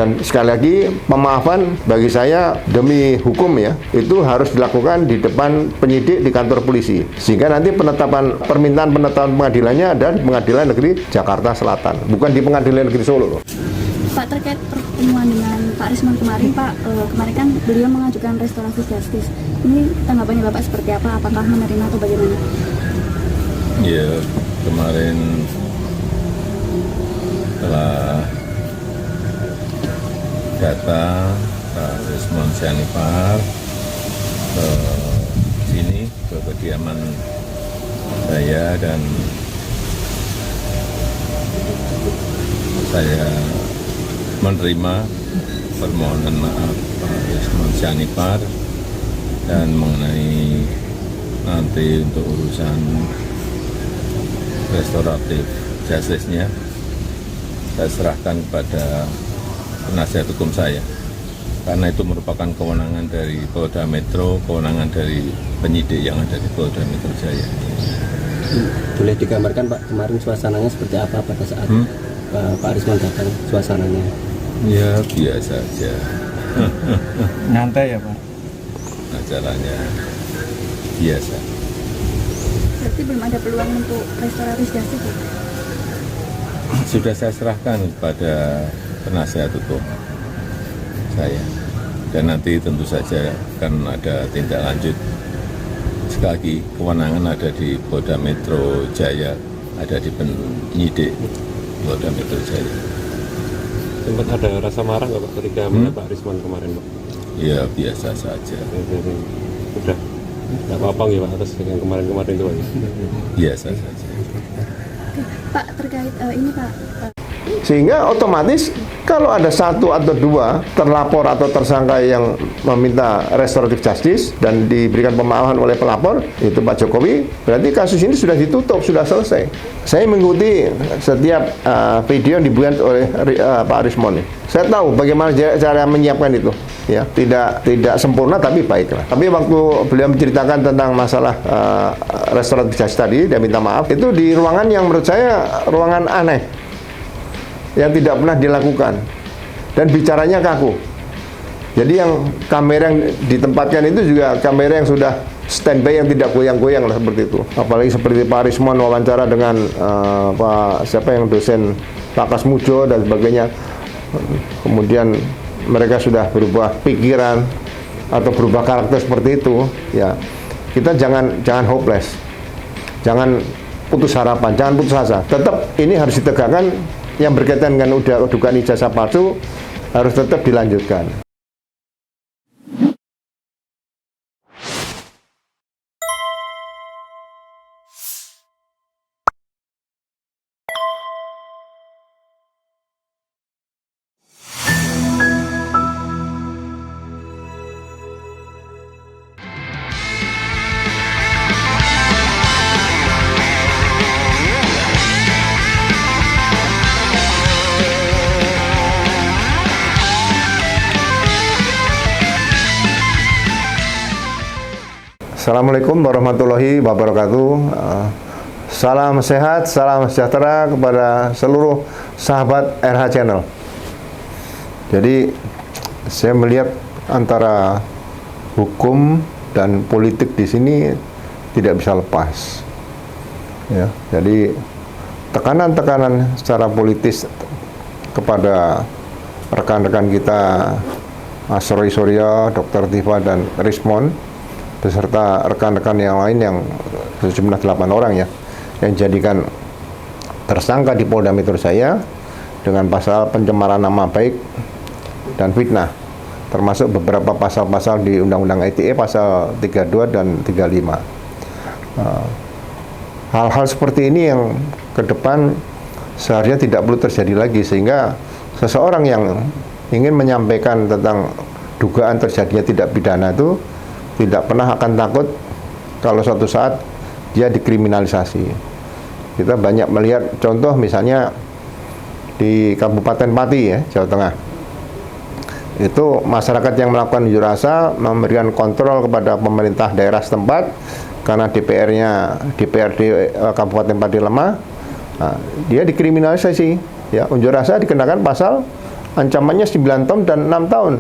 Dan sekali lagi, pemaafan bagi saya demi hukum ya, itu harus dilakukan di depan penyidik di kantor polisi. Sehingga nanti permintaan penetapan pengadilannya ada di Pengadilan Negeri Jakarta Selatan, bukan di Pengadilan Negeri Solo loh. Pak, terkait pertemuan dengan Pak Rismon kemarin, Pak, kemarin kan beliau mengajukan restoratif justice. Ini tanggapannya Bapak seperti apa? Apakah menerima atau bagaimana? Ya, kemarin telah datang Pak Rismon Sianipar ke sini, ke kediaman saya, dan saya menerima permohonan maaf Pak Rismon Sianipar, dan mengenai nanti untuk urusan restoratif justice-nya saya serahkan kepada penasihat hukum saya, karena itu merupakan kewenangan dari Polda Metro, kewenangan dari penyidik yang ada di Polda Metro Jaya. Boleh digambarkan Pak, kemarin suasananya seperti apa pada saat Pak Rismon datang, suasananya? Ya biasa aja. Nyantai ya Pak? Acaranya biasa. Berarti belum ada peluang untuk restoratif justice, Pak? Sudah saya serahkan kepada penasihat hukum saya, dan nanti tentu saja akan ada tindak lanjut. Sekali lagi, kewenangan ada di Polda Metro Jaya, ada di penyidik Polda Metro Jaya. Sempat ada rasa marah nggak Pak ketika melihat Pak Rismon kemarin Pak? Ya biasa saja. Udah nggak apa-apa ya Pak atas yang kemarin-kemarin itu Pak? Biasa saja. Oke, Pak, terkait ini Pak. Sehingga otomatis kalau ada satu atau dua terlapor atau tersangka yang meminta restoratif justice dan diberikan pemaafan oleh pelapor, itu Pak Jokowi, berarti kasus ini sudah ditutup, sudah selesai. Saya mengikuti setiap video yang dibuat oleh Pak Rismon. Saya tahu bagaimana cara menyiapkan itu. Ya, tidak sempurna tapi baiklah. Tapi waktu beliau menceritakan tentang masalah restoratif justice tadi, dia minta maaf, itu di ruangan yang menurut saya ruangan aneh, yang tidak pernah dilakukan, dan bicaranya kaku. Jadi yang kamera yang ditempatkan itu juga kamera yang sudah standby, yang tidak goyang-goyang lah, seperti itu. Apalagi seperti Pak Rismon wawancara dengan siapa yang dosen Pak Kasmujo dan sebagainya. Kemudian mereka sudah berubah pikiran atau berubah karakter seperti itu. Ya, kita jangan hopeless, jangan putus harapan, jangan putus asa. Tetap ini harus ditegakkan. Yang berkaitan dengan dugaan ijazah palsu harus tetap dilanjutkan. Assalamualaikum warahmatullahi wabarakatuh. Salam sehat, salam sejahtera kepada seluruh sahabat RH Channel. Jadi saya melihat antara hukum dan politik di sini tidak bisa lepas. Ya, jadi tekanan-tekanan secara politis kepada rekan-rekan kita Mas Roy Suryo, Dr. Tifa dan Rismon, beserta rekan-rekan yang lain yang sejumlah 8 orang ya, yang dijadikan tersangka di Polda Metro Jaya dengan pasal pencemaran nama baik dan fitnah, termasuk beberapa pasal-pasal di Undang-Undang ITE pasal 32 dan 35. Hal-hal seperti ini yang ke depan seharusnya tidak perlu terjadi lagi, sehingga seseorang yang ingin menyampaikan tentang dugaan terjadinya tindak pidana itu tidak pernah akan takut kalau suatu saat dia dikriminalisasi. Kita banyak melihat contoh misalnya di Kabupaten Pati ya, Jawa Tengah. Itu masyarakat yang melakukan unjuk rasa memberikan kontrol kepada pemerintah daerah setempat karena DPRD Kabupaten Pati lemah. Nah, dia dikriminalisasi ya, unjuk rasa dikenakan pasal ancamannya 9 tahun dan 6 tahun.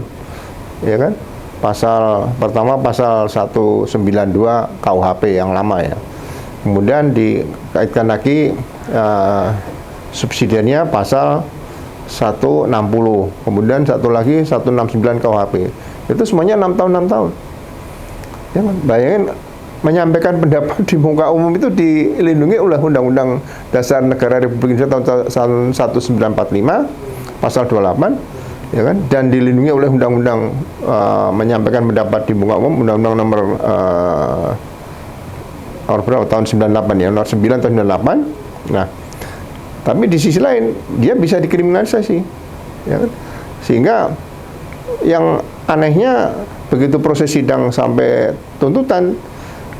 Ya kan? Pasal pertama pasal 192 KUHP yang lama ya. Kemudian dikaitkan lagi subsidiarnya pasal 160. Kemudian satu lagi 169 KUHP. Itu semuanya 6 tahun 6 tahun. Ya kan? Bayangin menyampaikan pendapat di muka umum itu dilindungi oleh Undang-Undang Dasar Negara Republik Indonesia tahun 1945 pasal 28 ya kan, dan dilindungi oleh Undang-Undang menyampaikan pendapat di muka umum Undang-Undang nomor berapa tahun 98 ya, nomor 9 tahun 98. Nah, tapi di sisi lain dia bisa dikriminalisasi ya kan? Sehingga yang anehnya begitu proses sidang sampai tuntutan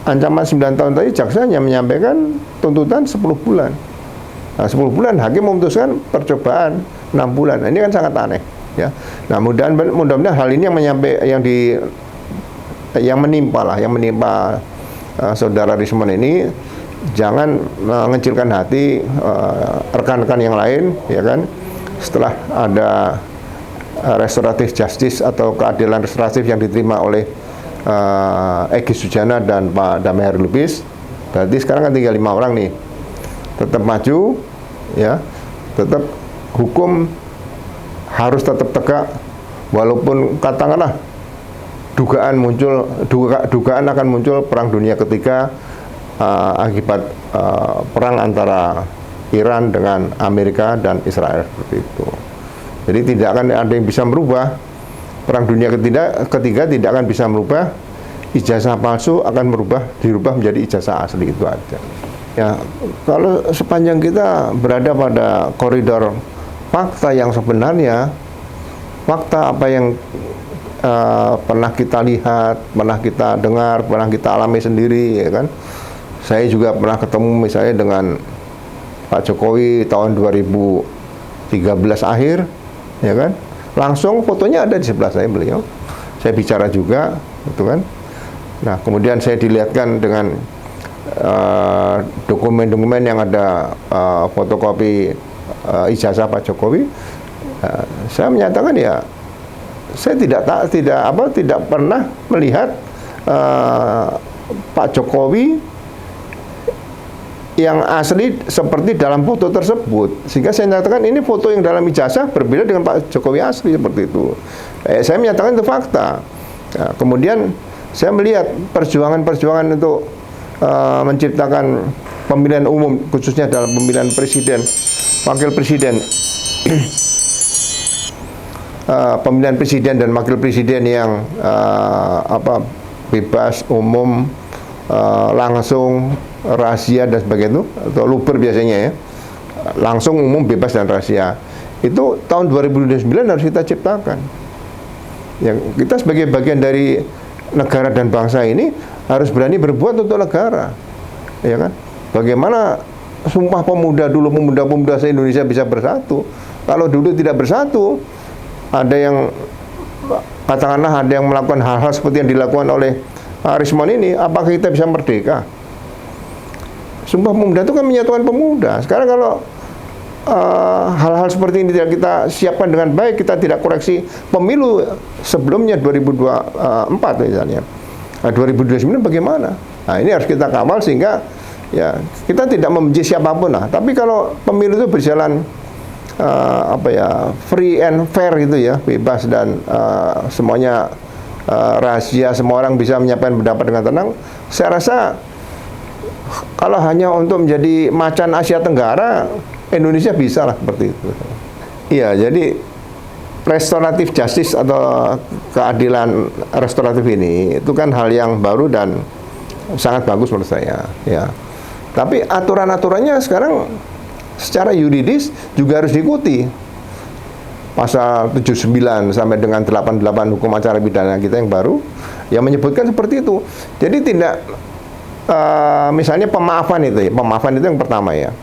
ancaman 9 tahun tadi, jaksa hanya menyampaikan tuntutan 10 bulan. Nah, 10 bulan hakim memutuskan percobaan 6 bulan. Nah, ini kan sangat aneh ya. Nah, mudah-mudahan hal ini yang menimpa saudara Rismon ini jangan mengecilkan hati rekan-rekan yang lain ya kan. Setelah ada restoratif justice atau keadilan restoratif yang diterima oleh Egy Sujana dan Pak Damai Hari Lubis, berarti sekarang kan tinggal 5 orang nih. Tetap maju ya, tetap hukum harus tetap tegak walaupun katakanlah dugaan akan muncul perang dunia ketiga akibat perang antara Iran dengan Amerika dan Israel seperti itu. Jadi tidak akan ada yang bisa merubah. Perang dunia ketiga tidak akan bisa merubah. Ijazah palsu akan dirubah menjadi ijazah asli, itu aja. Ya, kalau sepanjang kita berada pada koridor fakta yang sebenarnya, fakta apa yang pernah kita lihat, pernah kita dengar, pernah kita alami sendiri, ya kan? Saya juga pernah ketemu misalnya dengan Pak Jokowi tahun 2013 akhir, ya kan? Langsung fotonya ada di sebelah saya beliau. Saya bicara juga, gitu kan. Nah, kemudian saya dilihatkan dengan dokumen-dokumen yang ada fotokopi ijazah Pak Jokowi. Saya menyatakan ya, saya tidak pernah melihat Pak Jokowi yang asli seperti dalam foto tersebut, sehingga saya nyatakan ini foto yang dalam ijazah berbeda dengan Pak Jokowi asli seperti itu. Saya menyatakan itu fakta. Nah, kemudian saya melihat perjuangan untuk menciptakan pemilihan umum, khususnya dalam pemilihan presiden, wakil presiden, pemilihan presiden dan wakil presiden yang bebas, umum, langsung, rahasia dan sebagainya itu, atau luber biasanya ya, langsung, umum, bebas dan rahasia. Itu tahun 2029 harus kita ciptakan. Yang kita sebagai bagian dari negara dan bangsa ini harus berani berbuat untuk negara, ya kan? Bagaimana Sumpah Pemuda dulu, pemuda-pemuda se-Indonesia bisa bersatu. Kalau dulu tidak bersatu, ada yang katakanlah ada yang melakukan hal-hal seperti yang dilakukan oleh Rismon ini, apakah kita bisa merdeka? Sumpah Pemuda itu kan menyatukan pemuda. Sekarang kalau hal-hal seperti ini tidak kita siapkan dengan baik, kita tidak koreksi pemilu sebelumnya 2024 misalnya, 2029 bagaimana? Nah, ini harus kita kawal sehingga ya kita tidak membenci siapapun lah. Tapi kalau pemilu itu berjalan free and fair gitu ya, bebas dan semuanya rahasia, semua orang bisa menyampaikan pendapat dengan tenang, saya rasa kalau hanya untuk menjadi macan Asia Tenggara, Indonesia bisa lah seperti itu. Iya, jadi restoratif justice atau keadilan restoratif ini itu kan hal yang baru dan sangat bagus menurut saya. Ya, tapi aturan-aturannya sekarang secara yuridis juga harus diikuti. Pasal 79 sampai dengan 88 hukum acara pidana kita yang baru yang menyebutkan seperti itu. Jadi tidak misalnya pemaafan itu yang pertama ya.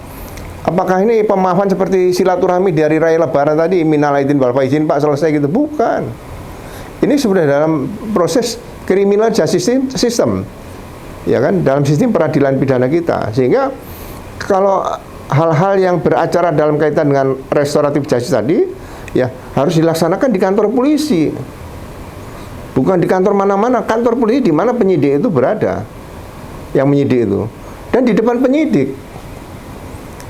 Apakah ini pemaafan seperti silaturahmi di hari raya Lebaran tadi, minal aidin wal faizin Pak, selesai gitu? Bukan. Ini sudah dalam proses criminal justice system, ya kan, dalam sistem peradilan pidana kita. Sehingga kalau hal-hal yang beracara dalam kaitan dengan restoratif justice tadi, ya harus dilaksanakan di kantor polisi, bukan di kantor mana-mana. Kantor polisi di mana penyidik itu berada, yang menyidik itu, dan di depan penyidik,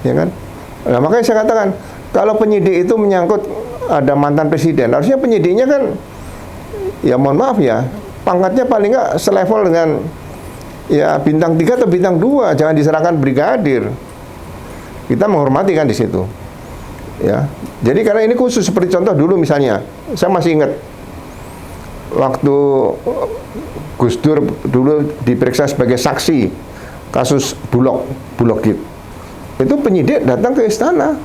ya kan? Nah, makanya saya katakan kalau penyidik itu menyangkut ada mantan presiden, harusnya penyidiknya kan, ya mohon maaf ya, pangkatnya paling nggak selevel dengan ya bintang 3 atau bintang 2, jangan diserahkan brigadir. Kita menghormati kan di situ. Ya. Jadi karena ini khusus, seperti contoh dulu misalnya, saya masih ingat waktu Gus Dur dulu diperiksa sebagai saksi kasus Bulog Git. Itu penyidik datang ke istana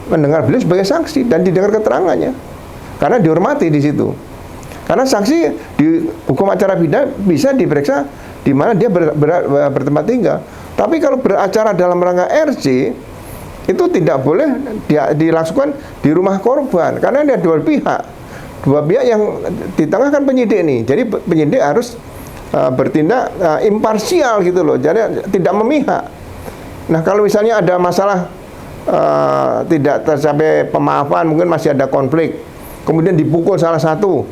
mendengar beliau sebagai saksi dan didengar keterangannya. Karena dihormati di situ. Karena saksi di hukum acara pidana bisa diperiksa di mana dia bertempat tinggal. Tapi kalau beracara dalam rangka RC itu tidak boleh dilangsungkan di rumah korban karena ada dua pihak yang di tengah kan penyidik nih. Jadi penyidik harus bertindak imparsial gitu loh, jadi tidak memihak. Nah kalau misalnya ada masalah tidak tercapai pemaafan, mungkin masih ada konflik, kemudian dipukul salah satu,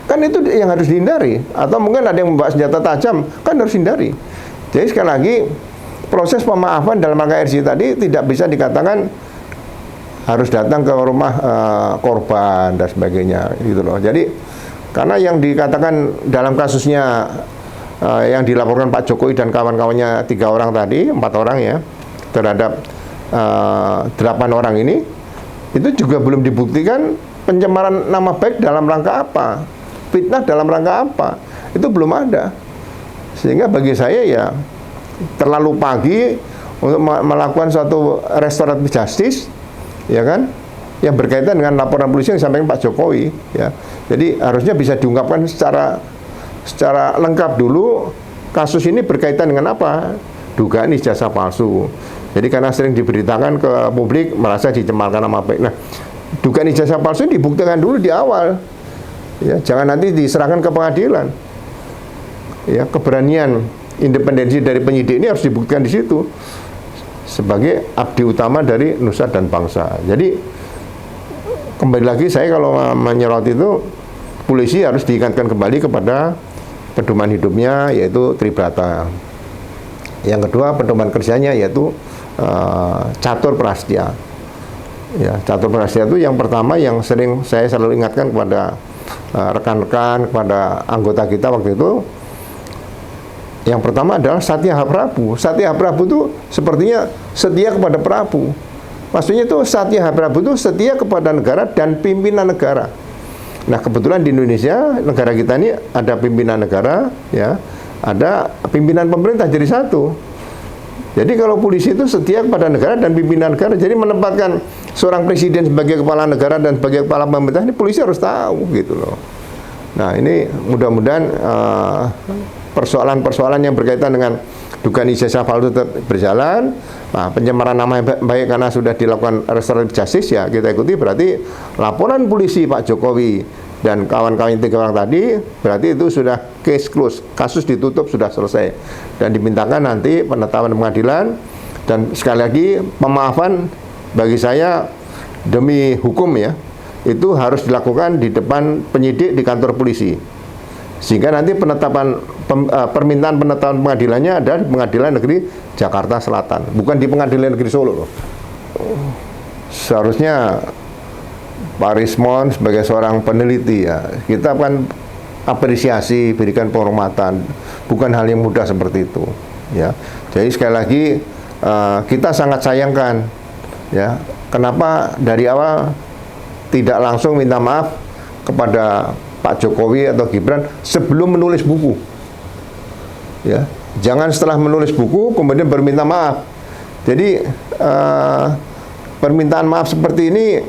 kan itu yang harus dihindari. Atau mungkin ada yang membawa senjata tajam, kan harus hindari. Jadi sekali lagi proses pemaafan dalam rangka RC tadi tidak bisa dikatakan harus datang ke rumah korban dan sebagainya gitu loh. Jadi karena yang dikatakan dalam kasusnya yang dilaporkan Pak Jokowi dan kawan-kawannya 3 orang tadi, 4 orang ya, terhadap 8 orang ini, itu juga belum dibuktikan pencemaran nama baik dalam rangka apa, fitnah dalam rangka apa, itu belum ada. Sehingga bagi saya ya terlalu pagi untuk melakukan suatu restoratif justice, ya kan, yang berkaitan dengan laporan polisi yang disampaikan Pak Jokowi, ya. Jadi harusnya bisa diungkapkan secara lengkap dulu. Kasus ini berkaitan dengan apa? Dugaan ijazah palsu. Jadi karena sering diberitakan ke publik merasa dicemarkan nama baik. Nah, dugaan ijazah palsu ini dibuktikan dulu di awal, ya. Jangan nanti diserahkan ke pengadilan. Ya, keberanian independensi dari penyidik ini harus dibuktikan di situ sebagai abdi utama dari nusa dan bangsa. Jadi kembali lagi saya kalau menyorot itu, polisi harus diingatkan kembali kepada pedoman hidupnya, yaitu Tribrata. Yang kedua, pedoman kerjanya yaitu catur prastya. Ya, catur prastya itu yang pertama yang sering saya selalu ingatkan kepada rekan-rekan, kepada anggota kita waktu itu. Yang pertama adalah Satya Prabu. Satya Prabu itu sepertinya setia kepada Prabu. Maksudnya itu Satya Prabu itu setia kepada negara dan pimpinan negara. Nah kebetulan di Indonesia, negara kita ini ada pimpinan negara, ya, ada pimpinan pemerintah jadi satu. Jadi kalau polisi itu setia kepada negara dan pimpinan negara, jadi menempatkan seorang presiden sebagai kepala negara dan sebagai kepala pemerintah, ini polisi harus tahu gitu loh. Nah ini mudah-mudahan persoalan-persoalan yang berkaitan dengan dugaan ijazah palsu tetap berjalan. Nah, pencemaran nama baik karena sudah dilakukan restoratif justice ya kita ikuti. Berarti laporan polisi Pak Jokowi dan kawan-kawan 3 orang tadi berarti itu sudah case close, kasus ditutup, sudah selesai dan dimintakan nanti penetapan pengadilan. Dan sekali lagi pemaafan bagi saya demi hukum ya itu harus dilakukan di depan penyidik di kantor polisi. Sehingga nanti permintaan penetapan pengadilannya ada di Pengadilan Negeri Jakarta Selatan, bukan di Pengadilan Negeri Solo loh. Seharusnya Pak Rismon sebagai seorang peneliti ya, kita kan apresiasi, berikan penghormatan, bukan hal yang mudah seperti itu ya. Jadi sekali lagi kita sangat sayangkan ya, kenapa dari awal tidak langsung minta maaf kepada Pak Jokowi atau Gibran sebelum menulis buku, ya. Jangan setelah menulis buku kemudian berminta maaf. Jadi permintaan maaf seperti ini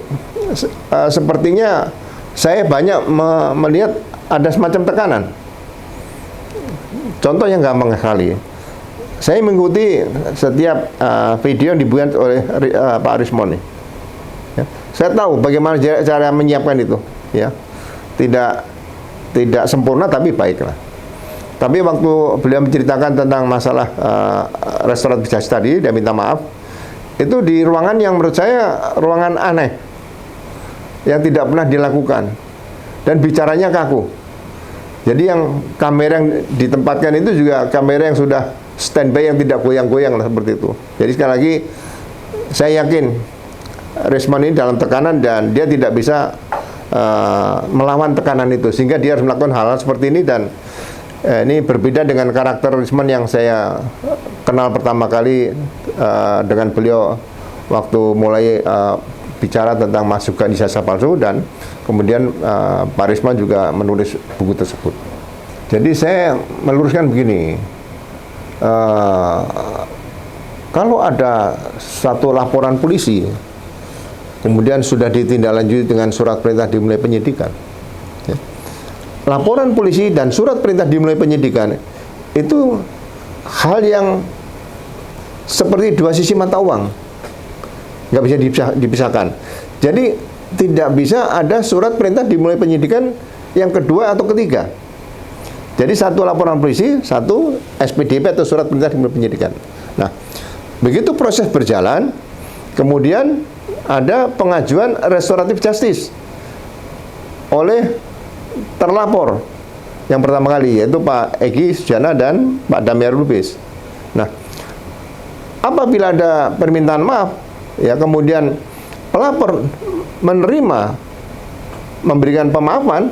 sepertinya saya banyak melihat ada semacam tekanan. Contoh yang gampang sekali, saya mengikuti setiap video yang dibuat oleh Pak Rismon nih. Ya. Saya tahu bagaimana cara menyiapkan itu, ya. Tidak sempurna tapi baiklah. Tapi waktu beliau menceritakan tentang masalah restoratif justice tadi, dia minta maaf. itu di ruangan yang menurut saya ruangan aneh, yang tidak pernah dilakukan, dan bicaranya kaku. Jadi yang kamera yang ditempatkan itu juga kamera yang sudah standby, yang tidak goyang-goyang lah, seperti itu. Jadi sekali lagi saya yakin Rismon ini dalam tekanan dan dia tidak bisa melawan tekanan itu, sehingga dia harus melakukan hal-hal seperti ini. Dan ini berbeda dengan karakter Rismon yang saya kenal pertama kali dengan beliau waktu mulai bicara tentang masukkan ijazah palsu, dan kemudian Pak Rismon juga menulis buku tersebut. Jadi saya meluruskan begini, kalau ada satu laporan polisi kemudian sudah ditindaklanjuti dengan surat perintah dimulai penyidikan, ya, laporan polisi dan surat perintah dimulai penyidikan itu hal yang seperti dua sisi mata uang, nggak bisa dipisahkan. Jadi tidak bisa ada surat perintah dimulai penyidikan yang kedua atau ketiga. Jadi satu laporan polisi, satu SPDP atau surat perintah dimulai penyidikan. Nah, begitu proses berjalan, kemudian ada pengajuan restoratif justice oleh terlapor yang pertama kali, yaitu Pak Egy Sujana dan Pak Damiar Lubis. Nah, apabila ada permintaan maaf, ya kemudian pelapor menerima memberikan pemaafan,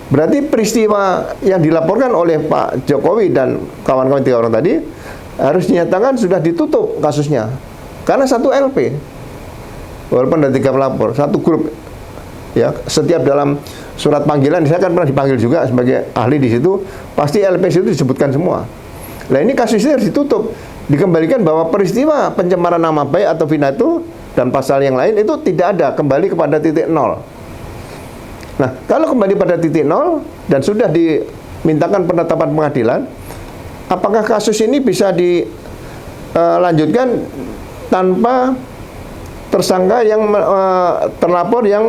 berarti peristiwa yang dilaporkan oleh Pak Jokowi dan kawan-kawan 3 orang tadi harus dinyatakan sudah ditutup kasusnya, karena satu LP. Walaupun ada 3 pelapor, satu grup, ya, setiap dalam surat panggilan, saya kan pernah dipanggil juga sebagai ahli di situ, pasti LP itu disebutkan semua. Nah, ini kasusnya harus ditutup, dikembalikan bahwa peristiwa pencemaran nama baik atau fitnah itu dan pasal yang lain itu tidak ada, kembali kepada titik nol. Nah, kalau kembali pada titik nol dan sudah dimintakan penetapan pengadilan, apakah kasus ini bisa dilanjutkan tanpa tersangka yang terlapor yang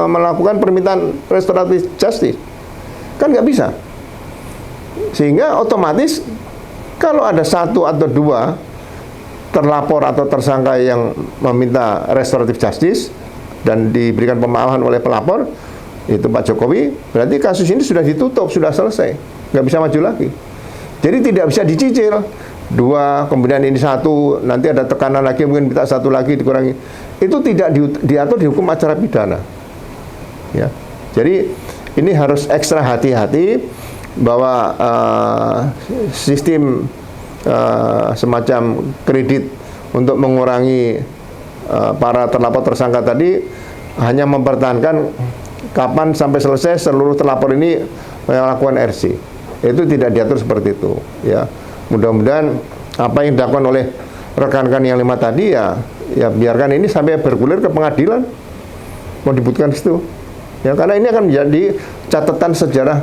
melakukan permintaan restoratif justice? Kan nggak bisa. Sehingga otomatis kalau ada 1 atau 2 terlapor atau tersangka yang meminta restoratif justice dan diberikan pemaafan oleh pelapor, itu Pak Jokowi, berarti kasus ini sudah ditutup, sudah selesai, nggak bisa maju lagi. Jadi tidak bisa dicicil 2, kemudian ini 1, nanti ada tekanan lagi, mungkin minta 1 lagi dikurangi. Itu tidak diatur di hukum acara pidana, ya. Jadi ini harus ekstra hati-hati bahwa sistem semacam kredit untuk mengurangi para terlapor tersangka tadi hanya mempertahankan kapan sampai selesai seluruh terlapor ini melakukan RC. Itu tidak diatur seperti itu, ya. Mudah-mudahan apa yang dilakukan oleh rekan-rekan yang 5 tadi, ya biarkan ini sampai bergulir ke pengadilan, mau dibutuhkan situ, ya, karena ini akan menjadi catatan sejarah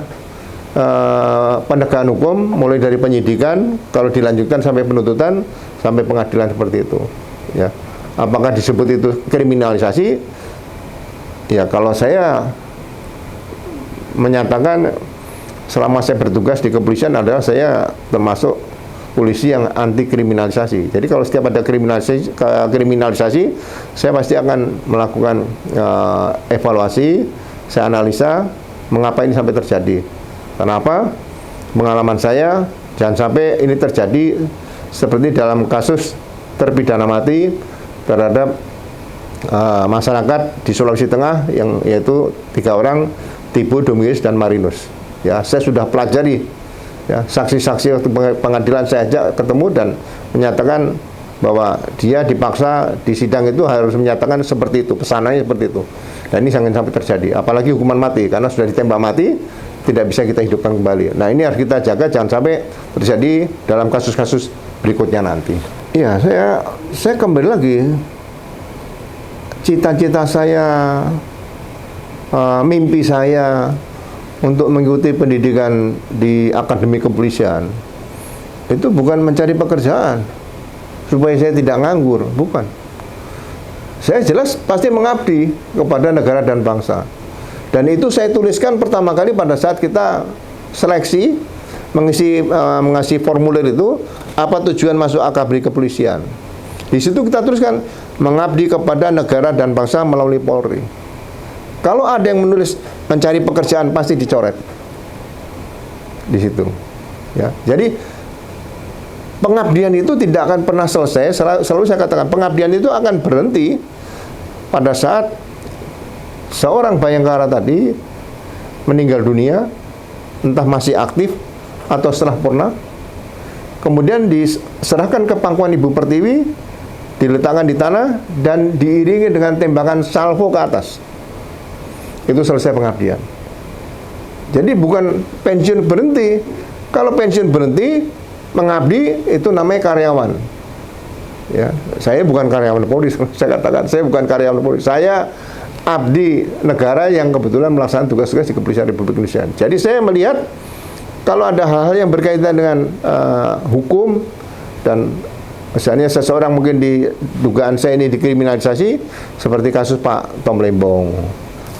penegakan hukum, mulai dari penyidikan, kalau dilanjutkan sampai penuntutan, sampai pengadilan, seperti itu, ya. Apakah disebut itu kriminalisasi? Ya, kalau saya menyatakan selama saya bertugas di kepolisian adalah saya termasuk polisi yang anti kriminalisasi. Jadi kalau setiap ada kriminalisasi, saya pasti akan melakukan evaluasi, saya analisa mengapa ini sampai terjadi. Kenapa? Pengalaman saya, jangan sampai ini terjadi seperti dalam kasus terpidana mati terhadap masyarakat di Sulawesi Tengah, yang yaitu 3 orang, Tibo, Dominguez, dan Marinus. Ya, saya sudah pelajari, ya, saksi-saksi waktu pengadilan saya ajak ketemu dan menyatakan bahwa dia dipaksa di sidang itu harus menyatakan seperti itu, pesanannya seperti itu. Dan ini jangan sampai terjadi, apalagi hukuman mati, karena sudah ditembak mati, tidak bisa kita hidupkan kembali. Nah, ini harus kita jaga jangan sampai terjadi dalam kasus-kasus berikutnya nanti. Iya, saya kembali lagi, cita-cita saya, mimpi saya untuk mengikuti pendidikan di Akademi Kepolisian itu bukan mencari pekerjaan supaya saya tidak nganggur, bukan. Saya jelas pasti mengabdi kepada negara dan bangsa. Dan itu saya tuliskan pertama kali pada saat kita seleksi mengisi formulir itu, apa tujuan masuk Akademi Kepolisian. Di situ kita tuliskan mengabdi kepada negara dan bangsa melalui Polri. Kalau ada yang menulis mencari pekerjaan pasti dicoret di situ. Ya, jadi pengabdian itu tidak akan pernah selesai. Selalu saya katakan pengabdian itu akan berhenti pada saat seorang Bayangkara tadi meninggal dunia, entah masih aktif atau setelah purna, kemudian diserahkan ke pangkuan Ibu Pertiwi, diletakkan di tanah dan diiringi dengan tembakan salvo ke atas. Itu selesai pengabdian. Jadi bukan pensiun berhenti. Kalau pensiun berhenti, mengabdi itu namanya karyawan. Ya, saya bukan karyawan Polri. Saya katakan saya bukan karyawan Polri. Saya abdi negara yang kebetulan melaksanakan tugas-tugas di Kepolisian Republik Indonesia. Jadi saya melihat kalau ada hal-hal yang berkaitan dengan hukum dan misalnya seseorang mungkin di dugaan saya ini dikriminalisasi seperti kasus Pak Tom Lembong,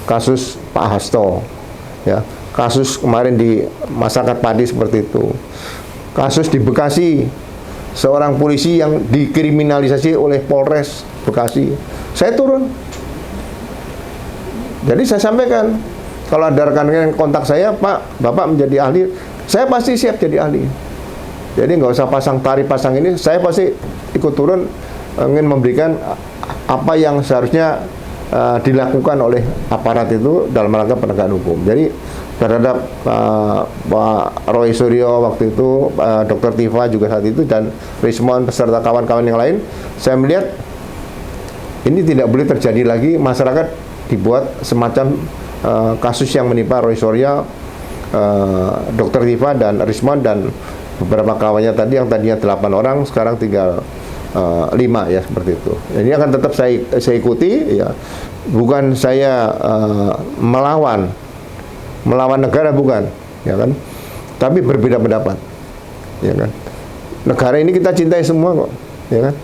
kasus Pak Hasto, ya, kasus kemarin di masyarakat padi seperti itu, kasus di Bekasi seorang polisi yang dikriminalisasi oleh Polres Bekasi, saya turun. Jadi saya sampaikan kalau ada rekan-rekan yang kontak saya, Pak, Bapak menjadi ahli, saya pasti siap jadi ahli. Jadi nggak usah pasang tari pasang ini, saya pasti ikut turun ingin memberikan apa yang seharusnya dilakukan oleh aparat itu dalam rangka penegakan hukum. Jadi terhadap Pak Roy Suryo waktu itu, Dr. Tifa juga saat itu, dan Rismon beserta kawan-kawan yang lain, saya melihat ini tidak boleh terjadi lagi. Masyarakat dibuat semacam kasus yang menimpa Roy Suryo, Dr. Tifa dan Rismon dan beberapa kawannya tadi yang tadinya 8 orang sekarang tinggal 5 ya, seperti itu. Ini akan tetap saya ikuti ya. Bukan saya melawan negara, bukan, ya kan? Tapi berbeda pendapat. Ya kan? Negara ini kita cintai semua kok, ya kan?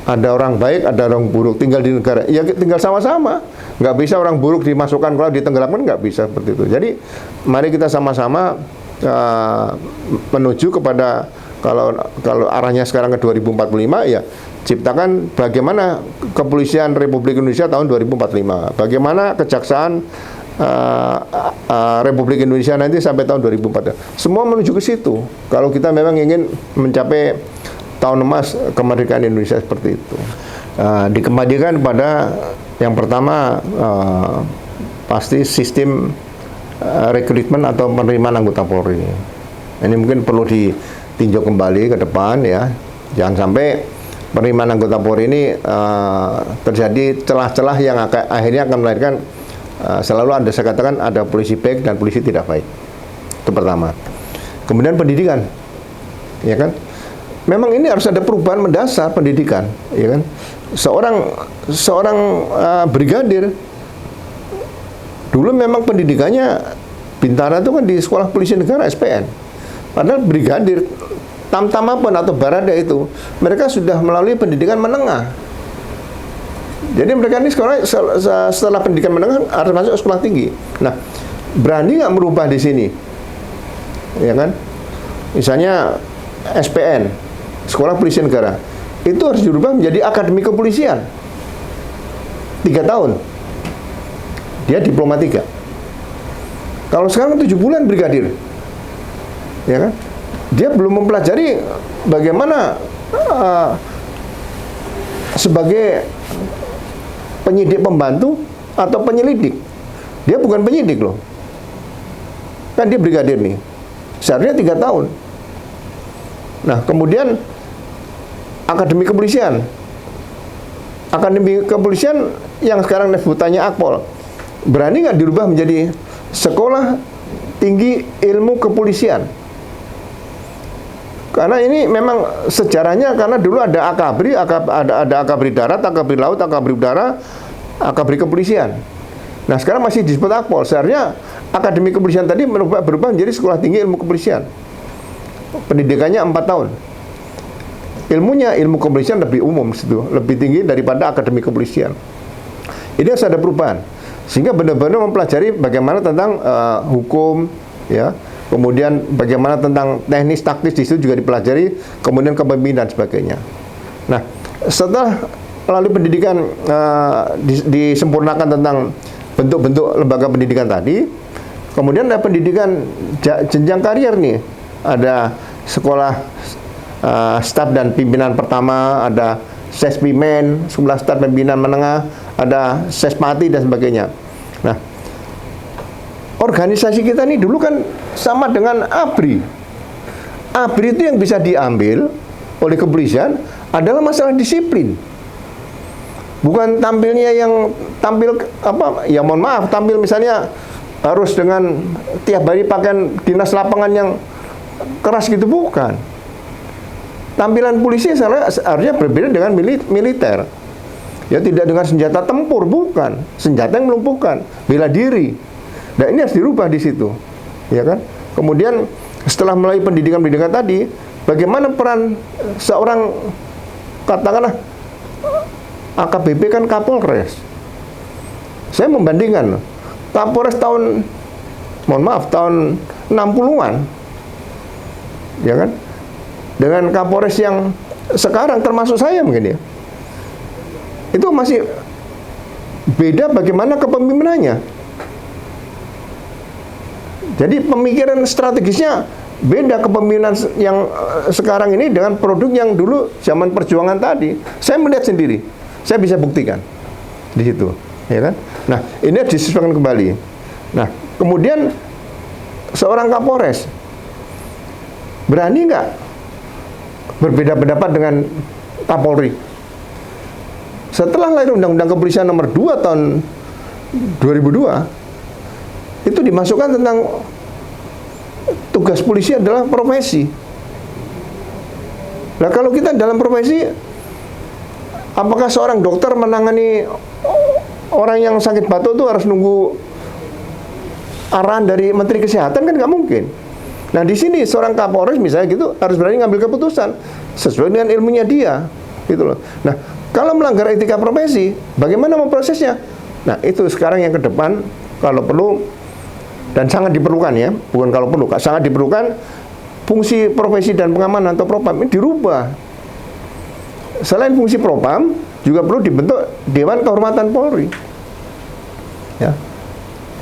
Ada orang baik, ada orang buruk, tinggal di negara. Ya tinggal sama-sama. Nggak bisa orang buruk dimasukkan kalau ditenggelamkan, nggak bisa seperti itu. Jadi mari kita sama-sama menuju kepada kalau arahnya sekarang ke 2045 ya, ciptakan bagaimana kepolisian Republik Indonesia tahun 2045, bagaimana kejaksaan Republik Indonesia nanti sampai tahun 2040. Semua menuju ke situ. Kalau kita memang ingin mencapai tahun emas kemerdekaan Indonesia seperti itu. Dikembalikan pada yang pertama pasti sistem rekrutmen atau penerimaan anggota Polri. Ini mungkin perlu ditinjau kembali ke depan ya. Jangan sampai penerimaan anggota Polri ini terjadi celah-celah yang akhirnya akan melahirkan selalu ada, saya katakan, ada polisi baik dan polisi tidak baik. Itu pertama. Kemudian pendidikan, ya kan? Memang ini harus ada perubahan mendasar pendidikan, ya kan? Seorang brigadir dulu memang pendidikannya Bintara itu kan di Sekolah Polisi Negara SPN. Padahal brigadir Tamtamapan atau Barada itu mereka sudah melalui pendidikan menengah. Jadi mereka ini setelah pendidikan menengah harus masuk sekolah tinggi. Nah, berani nggak merubah di sini? Ya kan? Misalnya SPN, Sekolah Polisi Negara, itu harus dirubah menjadi Akademi Kepolisian. 3 tahun. Dia diploma 3. Kalau sekarang 7 bulan brigadir. Ya kan? Dia belum mempelajari bagaimana sebagai penyidik pembantu atau penyelidik. Dia bukan penyidik loh. Kan dia brigadir nih. Seharusnya 3 tahun. Nah, kemudian Akademi Kepolisian. Akademi Kepolisian yang sekarang sebutannya Akpol. Berani nggak dirubah menjadi Sekolah Tinggi Ilmu Kepolisian? Karena ini memang sejarahnya, karena dulu ada Akabri, ada Akabri darat, Akabri laut, Akabri udara, Akabri Kepolisian. Nah, sekarang masih disebut Akpol. Seharusnya Akademi Kepolisian tadi berubah menjadi Sekolah Tinggi Ilmu Kepolisian. Pendidikannya 4 tahun. Ilmunya, ilmu kepolisian lebih umum situ, lebih tinggi daripada Akademi Kepolisian. Ini harus ada perubahan, sehingga benar-benar mempelajari bagaimana tentang hukum, ya, kemudian bagaimana tentang teknis taktis di situ juga dipelajari, kemudian kepemimpinan dan sebagainya. Nah, setelah melalui pendidikan disempurnakan tentang bentuk-bentuk lembaga pendidikan tadi, kemudian ada pendidikan jenjang karier nih, ada sekolah staf dan pimpinan pertama, ada sespimen, sekolah staf dan pimpinan menengah, ada sespati dan sebagainya. Nah, organisasi kita ini dulu kan sama dengan ABRI. ABRI itu yang bisa diambil oleh kepolisian adalah masalah disiplin. Bukan tampilnya yang tampil apa, ya mohon maaf, tampil misalnya harus dengan tiap hari pakaian dinas lapangan yang keras gitu, bukan. Tampilan polisi harusnya berbeda dengan militer. Ya, tidak dengan senjata tempur, bukan. Senjata yang melumpuhkan, bela diri. Nah, ini harus dirubah di situ. Ya kan? Kemudian setelah melalui pendidikan-pendidikan tadi, bagaimana peran seorang, katakanlah AKBP kan Kapolres. Saya membandingkan Kapolres tahun, mohon maaf, tahun 60-an, ya kan, dengan Kapolres yang sekarang, termasuk saya mungkin ya, itu masih beda bagaimana kepemimpinannya. Jadi pemikiran strategisnya beda kepemimpinan yang sekarang ini dengan produk yang dulu zaman perjuangan tadi. Saya melihat sendiri, saya bisa buktikan di situ, ya kan. Nah, ini disesuaikan kembali. Nah, kemudian seorang Kapolres berani nggak berbeda pendapat dengan Kapolri? Setelah lahir Undang-Undang Kepolisian nomor 2 tahun 2002, itu dimasukkan tentang tugas polisi adalah profesi. Nah, kalau kita dalam profesi, apakah seorang dokter menangani orang yang sakit batuk itu harus nunggu arahan dari Menteri Kesehatan? Kan nggak mungkin. Nah, di sini seorang Kapolres misalnya gitu harus berani ngambil keputusan sesuai dengan ilmunya dia, gitu loh. Nah, kalau melanggar etika profesi, bagaimana memprosesnya? Nah, itu sekarang yang ke depan kalau perlu dan sangat diperlukan ya, bukan kalau perlu, sangat diperlukan fungsi profesi dan pengamanan atau propam ini dirubah. Selain fungsi propam, juga perlu dibentuk Dewan Kehormatan Polri. Ya.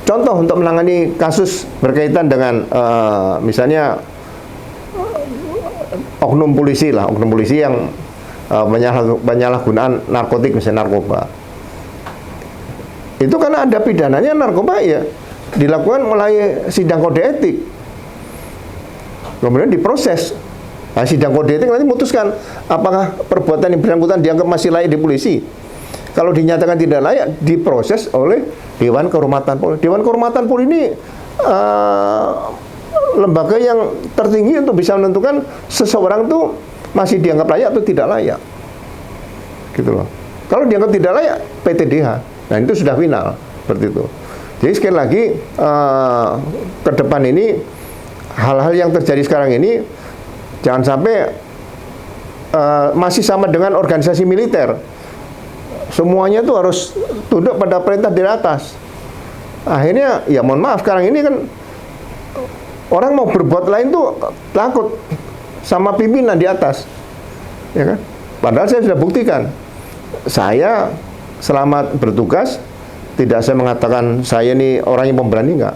Contoh untuk menangani kasus berkaitan dengan misalnya oknum polisi lah, oknum polisi yang penyalahgunaan narkotik, misalnya narkoba. Itu karena ada pidananya narkoba ya, dilakukan melalui sidang kode etik. Kemudian diproses. Nah, sidang kode etik nanti memutuskan apakah perbuatan yang bersangkutan dianggap masih layak di polisi. Kalau dinyatakan tidak layak, diproses oleh Dewan Kehormatan Polri. Dewan Kehormatan Polri ini lembaga yang tertinggi untuk bisa menentukan seseorang itu masih dianggap layak atau tidak layak. Gitu loh. Kalau dianggap tidak layak, PTDH. Nah, itu sudah final seperti itu. Jadi sekali lagi ke depan ini hal-hal yang terjadi sekarang ini jangan sampai masih sama dengan organisasi militer. Semuanya itu harus tunduk pada perintah dari atas. Akhirnya ya mohon maaf, sekarang ini kan orang mau berbuat lain tuh takut sama pimpinan di atas, ya kan? Padahal saya sudah buktikan, saya selama bertugas tidak saya mengatakan saya ini orang yang pemberani, enggak.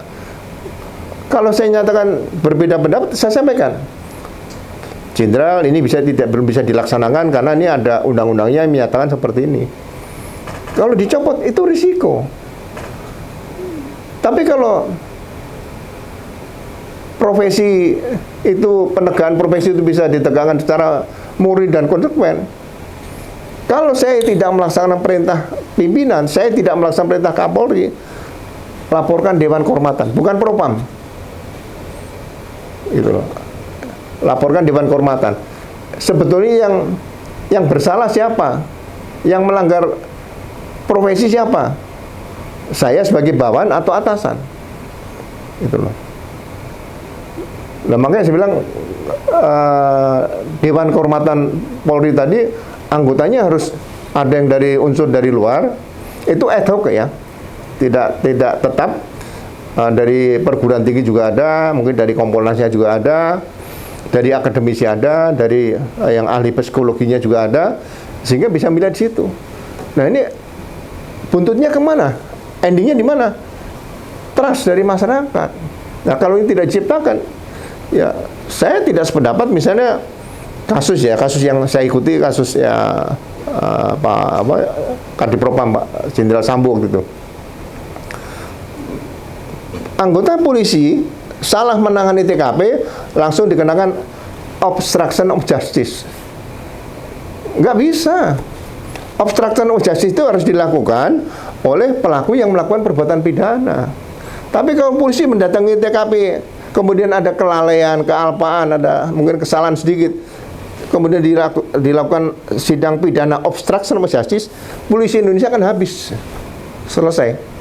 Kalau saya nyatakan berbeda pendapat, saya sampaikan, Jenderal, ini belum bisa dilaksanakan karena ini ada undang-undangnya yang menyatakan seperti ini. Kalau dicopot itu risiko. Tapi kalau profesi itu, penegakan profesi itu bisa ditegakkan secara murni dan konsekuen. Kalau saya tidak melaksanakan perintah pimpinan, saya tidak melaksanakan perintah Kapolri, laporkan Dewan Kehormatan, bukan propam. Itu loh. Laporkan Dewan Kehormatan. Sebetulnya yang bersalah siapa? Yang melanggar profesi siapa? Saya sebagai bawahan atau atasan? Itu loh. Nah, makanya saya bilang Dewan Kehormatan Polri tadi anggotanya harus ada yang dari unsur dari luar, itu ad hoc ya, tidak tetap. Dari perguruan tinggi juga ada, mungkin dari Kompolnasnya juga ada, dari akademisi ada, dari yang ahli psikologinya juga ada, sehingga bisa melihat di situ. Nah ini buntutnya kemana? Endingnya di mana? Trust dari masyarakat. Nah kalau ini tidak diciptakan, ya saya tidak sependapat. Misalnya kasus yang saya ikuti, kasus ya Kadipropam Pak Jenderal Sambo gitu. Anggota polisi salah menangani TKP langsung dikenakan obstruction of justice. Nggak bisa. Obstruction of justice itu harus dilakukan oleh pelaku yang melakukan perbuatan pidana. Tapi kalau polisi mendatangi TKP, kemudian ada kelalaian, kealpaan, ada mungkin kesalahan sedikit, kemudian dilakukan sidang pidana obstruction of justice, polisi Indonesia kan habis. Selesai.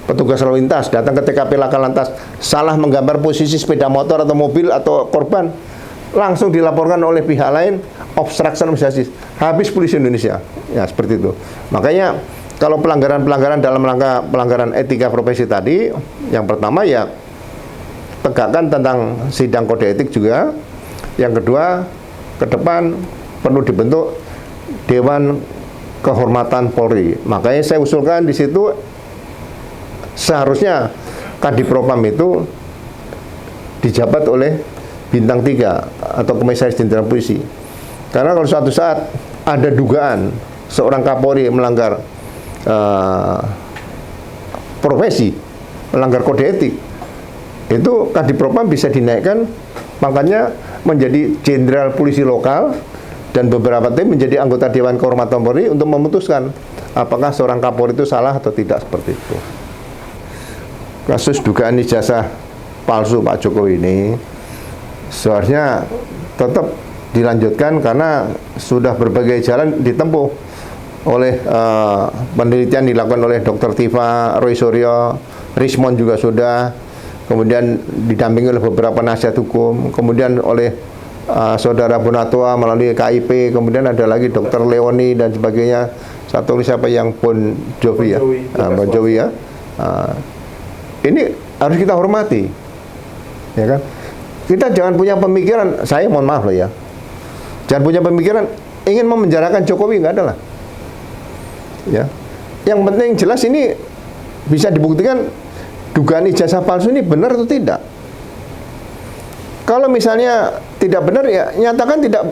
Petugas lalu lintas datang ke TKP laka lantas, salah menggambar posisi sepeda motor atau mobil atau korban, langsung dilaporkan oleh pihak lain, obstruction of justice. Habis polisi Indonesia. Ya, seperti itu. Makanya kalau pelanggaran-pelanggaran dalam rangka pelanggaran etika profesi tadi, yang pertama ya tegakkan tentang sidang kode etik juga. Yang kedua, ke depan perlu dibentuk Dewan Kehormatan Polri. Makanya saya usulkan di situ seharusnya Kadipropam itu dijabat oleh bintang 3 atau Komisaris Jenderal Polisi. Karena kalau suatu saat ada dugaan seorang Kapolri melanggar profesi, melanggar kode etik, itu Kadipropam bisa dinaikkan pangkatnya menjadi Jenderal Polisi Lokal, dan beberapa tim menjadi anggota Dewan Kehormatan Polri untuk memutuskan apakah seorang Kapolri itu salah atau tidak, seperti itu. Kasus dugaan ijazah palsu Pak Jokowi ini seharusnya tetap dilanjutkan karena sudah berbagai jalan ditempuh oleh penelitian dilakukan oleh Dr. Tifa, Roy Suryo, Rismond juga sudah, kemudian didampingi oleh beberapa nasihat hukum, kemudian oleh Saudara Bonatua melalui KIP, kemudian ada lagi Dr. Leoni dan sebagainya. Satu lagi siapa yang Bon Jovi ya, Bon Jovi ya. Ini harus kita hormati, ya kan? Kita jangan punya pemikiran, saya mohon maaf loh ya, jangan punya pemikiran ingin memenjarakan Jokowi, nggak ada lah. Ya, yang penting jelas ini bisa dibuktikan dugaan ijazah palsu ini benar atau tidak. Kalau misalnya tidak benar ya nyatakan tidak,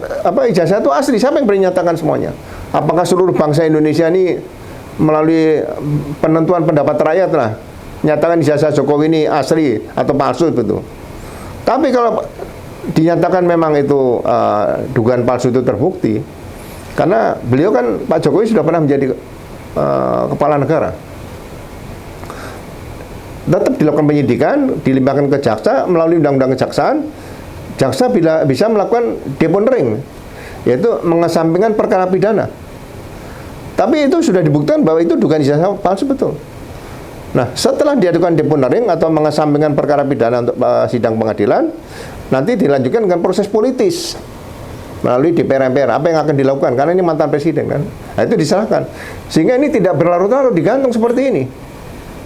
ijazah itu asli. Siapa yang berani nyatakan semuanya? Apakah seluruh bangsa Indonesia ini melalui penentuan pendapat rakyat lah nyatakan ijazah Jokowi ini asli atau palsu, betul. Tapi kalau dinyatakan memang itu dugaan palsu itu terbukti, karena beliau kan Pak Jokowi sudah pernah menjadi kepala negara, tetap dilakukan penyidikan, dilimpahkan ke jaksa melalui undang-undang kejaksaan. Jaksa bisa melakukan deponering, yaitu mengesampingkan perkara pidana. Tapi itu sudah dibuktikan bahwa itu dugaan ijazah palsu, betul. Nah, setelah diadukan deponering atau mengesampingkan perkara pidana untuk sidang pengadilan, nanti dilanjutkan dengan proses politis melalui DPR MPR. Apa yang akan dilakukan? Karena ini mantan presiden kan. Nah, itu diserahkan. Sehingga ini tidak berlarut-larut digantung seperti ini.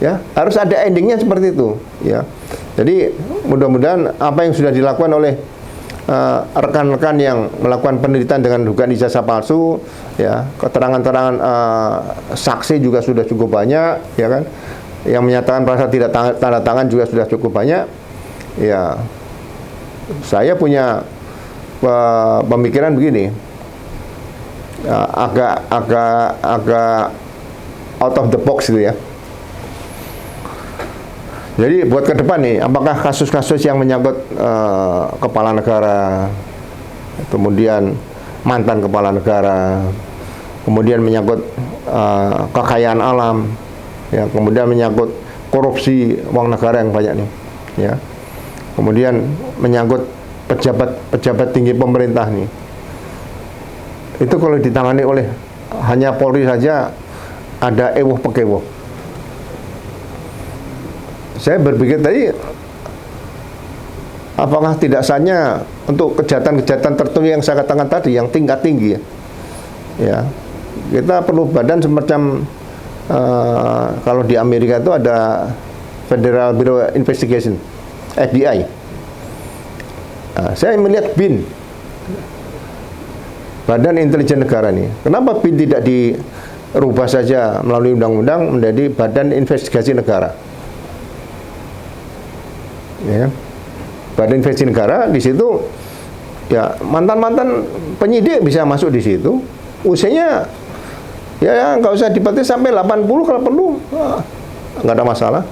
Ya, harus ada endingnya seperti itu. Ya, jadi mudah-mudahan apa yang sudah dilakukan oleh rekan-rekan yang melakukan penelitian dengan dugaan ijazah palsu, ya, keterangan-keterangan saksi juga sudah cukup banyak, ya kan? Yang menyatakan merasa tidak tanda tangan juga sudah cukup banyak. Ya, saya punya pemikiran begini, agak out of the box gitu ya. Jadi buat ke depan nih, apakah kasus-kasus yang menyangkut kepala negara, kemudian mantan kepala negara, kemudian menyangkut kekayaan alam, ya, kemudian menyangkut korupsi uang negara yang banyak nih, ya, kemudian menyangkut pejabat tinggi pemerintah nih, itu kalau ditangani oleh hanya Polri saja ada ewuh pekewuh. Saya berpikir tadi, apakah tidak saatnya untuk kejahatan-kejahatan tertentu yang saya katakan tadi, yang tingkat tinggi, ya, kita perlu badan semacam kalau di Amerika itu ada Federal Bureau Investigation, FBI. Saya melihat BIN, Badan Intelijen Negara nih. Kenapa BIN tidak dirubah saja melalui undang-undang menjadi Badan Investigasi Negara? Ya. Badan Investigasi Negara di situ ya mantan-mantan penyidik bisa masuk di situ. Usianya ya nggak usah dibatasi sampai 80 kalau perlu, nggak ada masalah.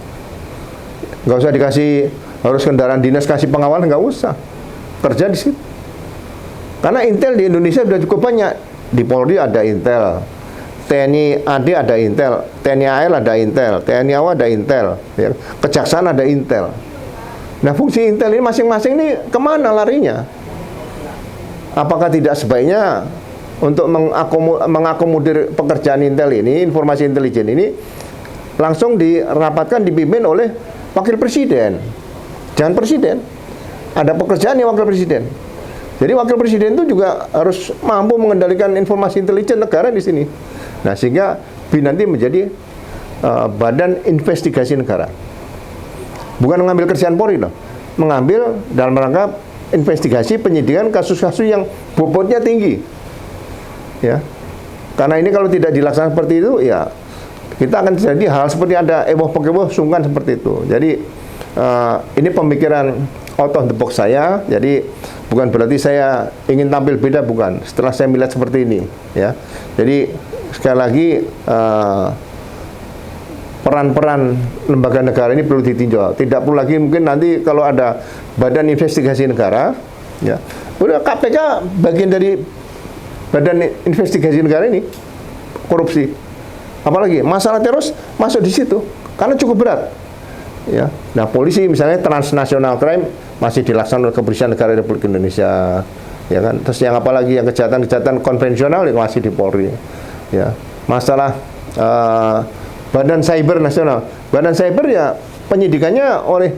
Nggak usah dikasih harus kendaraan dinas kasih pengawalan, nggak usah, kerja di situ. Karena intel di Indonesia sudah cukup banyak. Di Polri ada intel, TNI AD ada intel, TNI AL ada intel, TNI AW ada intel, ya. Kejaksaan ada intel. Nah fungsi intel ini masing-masing ini kemana larinya? Apakah tidak sebaiknya untuk mengakomodir pekerjaan intel ini, informasi intelijen ini, langsung dirapatkan, dipimpin oleh wakil presiden? Jangan presiden. Ada pekerjaan yang wakil presiden. Jadi wakil presiden itu juga harus mampu mengendalikan informasi intelijen negara di sini. Nah sehingga BIN nanti menjadi Badan Investigasi Negara. Bukan mengambil kerjaan Polri loh, mengambil dalam rangka investigasi penyidikan kasus-kasus yang bobotnya tinggi. Ya, karena ini kalau tidak dilaksanakan seperti itu, ya kita akan terjadi hal seperti ada ewoh-pekewoh sungkan seperti itu. Jadi ini pemikiran out of the box saya. Jadi bukan berarti saya ingin tampil beda, bukan. Setelah saya melihat seperti ini, ya. Jadi sekali lagi peran-peran lembaga negara ini perlu ditinjau. Tidak perlu lagi mungkin nanti kalau ada Badan Investigasi Negara, ya, udah KPK bagian dari Badan Investigasi Negara ini, korupsi. Apalagi masalah teroris masuk di situ karena cukup berat. Ya. Nah, polisi misalnya transnational crime masih dilaksanakan oleh Kepolisian Negara Republik Indonesia, ya kan. Terus yang apalagi yang kejahatan-kejahatan konvensional yang masih di Polri. Ya. Masalah Badan Cyber Nasional. Badan Cyber ya penyidikannya oleh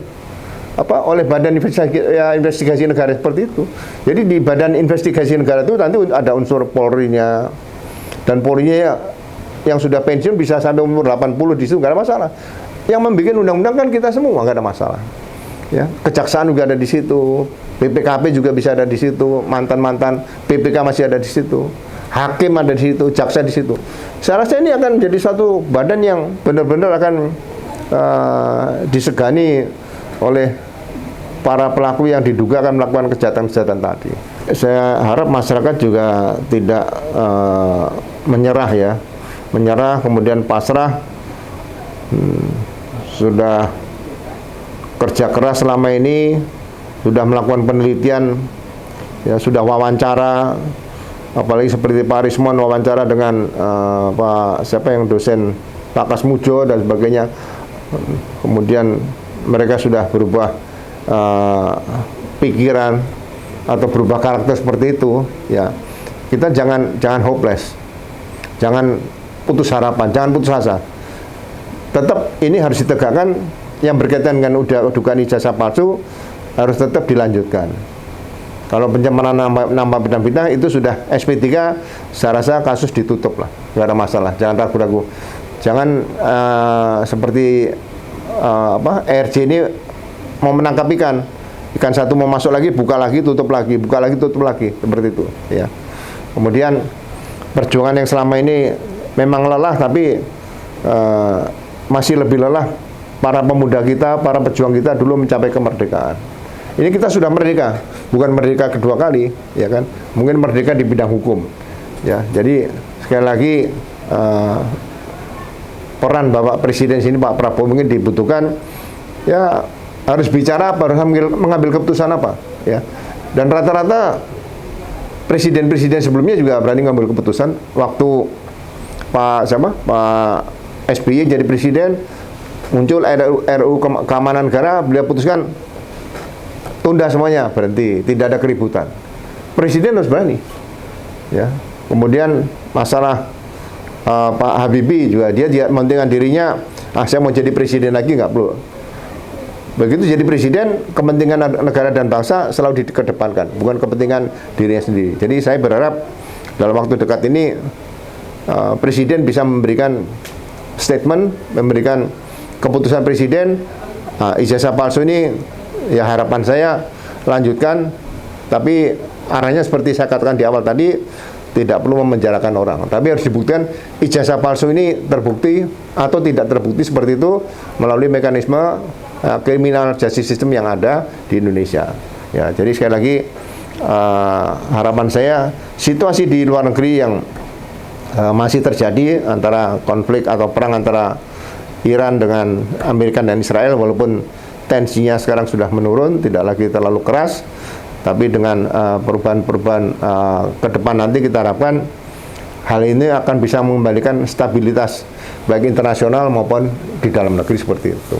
Badan Investigasi Negara seperti itu. Jadi di Badan Investigasi Negara itu nanti ada unsur Polri-nya, dan Polri-nya ya, yang sudah pensiun bisa sampai umur 80 di situ, nggak ada masalah. Yang membuat undang-undang kan kita semua, nggak ada masalah. Ya, Kejaksaan juga ada di situ, BPKP juga bisa ada di situ, mantan-mantan PPK masih ada di situ, hakim ada di situ, jaksa di situ. Saya rasa ini akan menjadi suatu badan yang benar-benar akan disegani oleh para pelaku yang diduga akan melakukan kejahatan-kejahatan tadi. Saya harap masyarakat juga tidak menyerah, ya, menyerah kemudian pasrah. Sudah kerja keras selama ini, sudah melakukan penelitian, ya, sudah wawancara, apalagi seperti Pak Rismon wawancara dengan siapa yang dosen Pak Kasmujo dan sebagainya. Kemudian mereka sudah berubah pikiran atau berubah karakter seperti itu, ya. Kita jangan hopeless, jangan putus harapan, jangan putus asa. Tetap ini harus ditegakkan. Yang berkaitan dengan dugaan ijazah palsu harus tetap dilanjutkan. Kalau pencemaran nama bidang-bidang itu sudah SP3, saya rasa kasus ditutup lah, nggak ada masalah. Jangan ragu-ragu. Jangan seperti ERJ ini mau menangkap ikan satu mau masuk lagi, buka lagi, tutup lagi, buka lagi, tutup lagi, seperti itu, ya. Kemudian perjuangan yang selama ini memang lelah, tapi masih lebih lelah para pemuda kita, para pejuang kita dulu mencapai kemerdekaan. Ini kita sudah merdeka, bukan merdeka kedua kali, ya kan? Mungkin merdeka di bidang hukum, ya. Jadi sekali lagi peran Bapak Presiden sini, Pak Prabowo, mungkin dibutuhkan, ya, harus bicara apa, harus mengambil keputusan apa, ya. Dan rata-rata presiden-presiden sebelumnya juga berani mengambil keputusan. Waktu Pak SBY jadi presiden, muncul RUU Keamanan Negara, beliau putuskan tunda semuanya, berhenti, tidak ada keributan. Presiden harus berani, ya. Kemudian masalah Pak Habibie juga, dia mementingkan dirinya, saya mau jadi presiden lagi, nggak perlu. Begitu jadi presiden, kepentingan negara dan bangsa selalu dikedepankan, bukan kepentingan dirinya sendiri. Jadi saya berharap dalam waktu dekat ini presiden bisa memberikan statement, memberikan keputusan presiden. Ijazah palsu ini, ya, harapan saya lanjutkan, tapi arahnya seperti saya katakan di awal tadi, tidak perlu memenjarakan orang. Tapi harus dibuktikan ijazah palsu ini terbukti atau tidak terbukti seperti itu melalui mekanisme criminal justice system yang ada di Indonesia. Ya, jadi sekali lagi harapan saya situasi di luar negeri yang masih terjadi antara konflik atau perang antara Iran dengan Amerika dan Israel, walaupun tensinya sekarang sudah menurun, tidak lagi terlalu keras, tapi dengan perubahan-perubahan ke depan nanti kita harapkan hal ini akan bisa mengembalikan stabilitas baik internasional maupun di dalam negeri seperti itu.